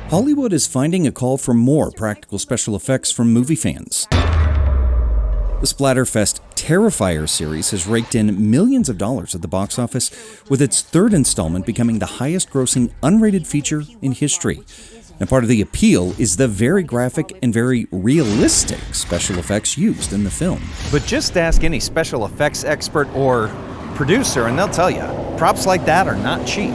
Hollywood is finding a call for more practical special effects from movie fans. The Splatterfest Terrifier series has raked in millions of dollars at the box office, with its third installment becoming the highest-grossing unrated feature in history. And part of the appeal is the very graphic and very realistic special effects used in the film. But just ask any special effects expert or producer and they'll tell you, props like that are not cheap.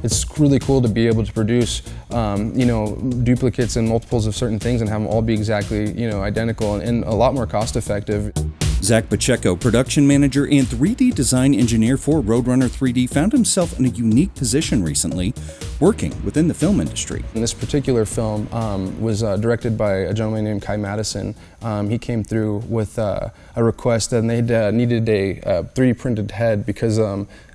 It's really cool to be able to produce, duplicates and multiples of certain things and have them all be exactly, identical and a lot more cost effective. Zaq Pacheco, production manager and 3D design engineer for Roadrunner 3D, found himself in a unique position recently, working within the film industry. And this particular film was directed by a gentleman named Kai Madison. He came through with a request and they needed a 3D printed head because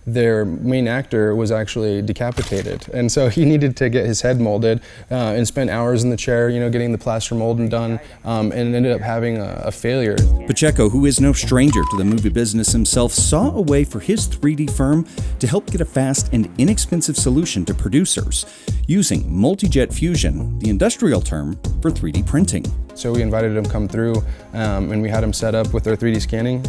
their main actor was actually decapitated. And so he needed to get his head molded and spent hours in the chair, getting the plaster molding done, and ended up having a failure. Pacheco, who is no stranger to the movie business himself, saw a way for his 3D firm to help get a fast and inexpensive solution to producers, using multi-jet fusion, the industrial term for 3D printing. So we invited him to come through and we had him set up with our 3D scanning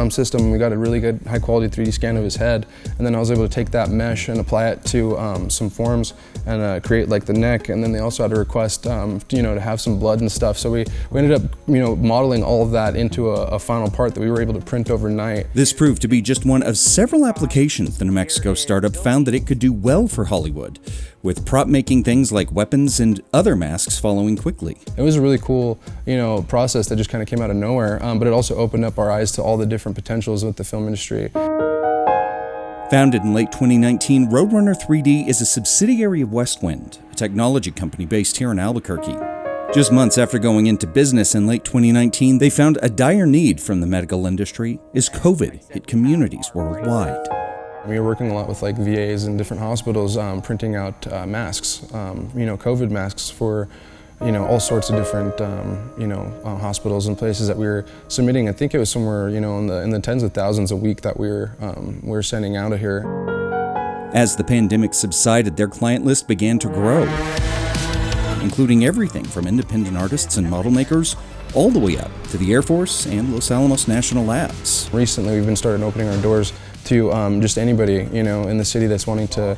system. We got a really good high quality 3D scan of his head, and then I was able to take that mesh and apply it to some forms and create like the neck, and then they also had a request to have some blood and stuff, so we ended up modeling all of that into a final part that we were able to print overnight. This proved to be just one of several applications the New Mexico startup found that it could do well for Hollywood, with prop making things like weapons and other masks following quickly. It was a really cool process that just kind of came out of nowhere, but it also opened up our eyes to all the different potentials with the film industry. Founded in late 2019, Roadrunner 3D is a subsidiary of Westwind, a technology company based here in Albuquerque. Just months after going into business in late 2019, they found a dire need from the medical industry as COVID hit communities worldwide. We were working a lot with like VAs and different hospitals printing out masks, COVID masks for all sorts of different hospitals and places that we were submitting. I think it was somewhere in the tens of thousands a week that we were sending out of here. As the pandemic subsided, their client list began to grow, including everything from independent artists and model makers all the way up to the Air Force and Los Alamos National Labs. Recently, we've been starting opening our doors to just anybody in the city that's wanting to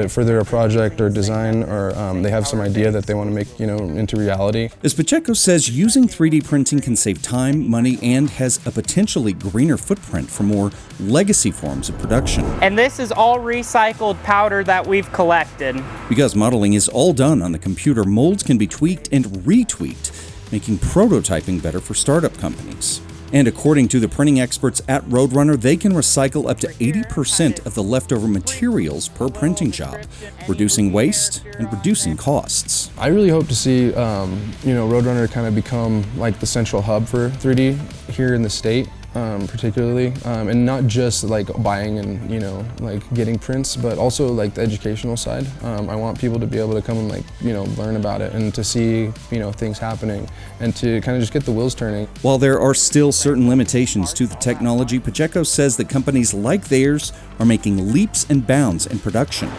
further a project or design, or they have some idea that they want to make into reality. As Pacheco says, using 3D printing can save time, money, and has a potentially greener footprint for more legacy forms of production. And this is all recycled powder that we've collected. Because modeling is all done on the computer, molds can be tweaked and retweaked, making prototyping better for startup companies. And according to the printing experts at Roadrunner, they can recycle up to 80% of the leftover materials per printing job, reducing waste and reducing costs. I really hope to see, Roadrunner kind of become like the central hub for 3D here in the state, particularly, and not just like buying and like getting prints, but also like the educational side. I want people to be able to come and learn about it and to see things happening and to kind of just get the wheels turning. While there are still certain limitations to the technology, Pacheco says that companies like theirs are making leaps and bounds in production.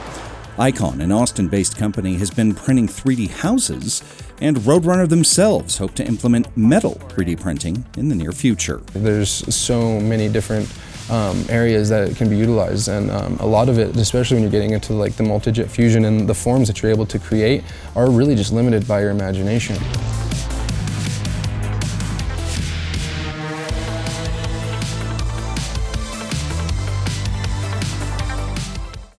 Icon, an Austin-based company, has been printing 3D houses, and Roadrunner themselves hope to implement metal 3D printing in the near future. There's so many different areas that it can be utilized, and a lot of it, especially when you're getting into like the multi-jet fusion and the forms that you're able to create, are really just limited by your imagination.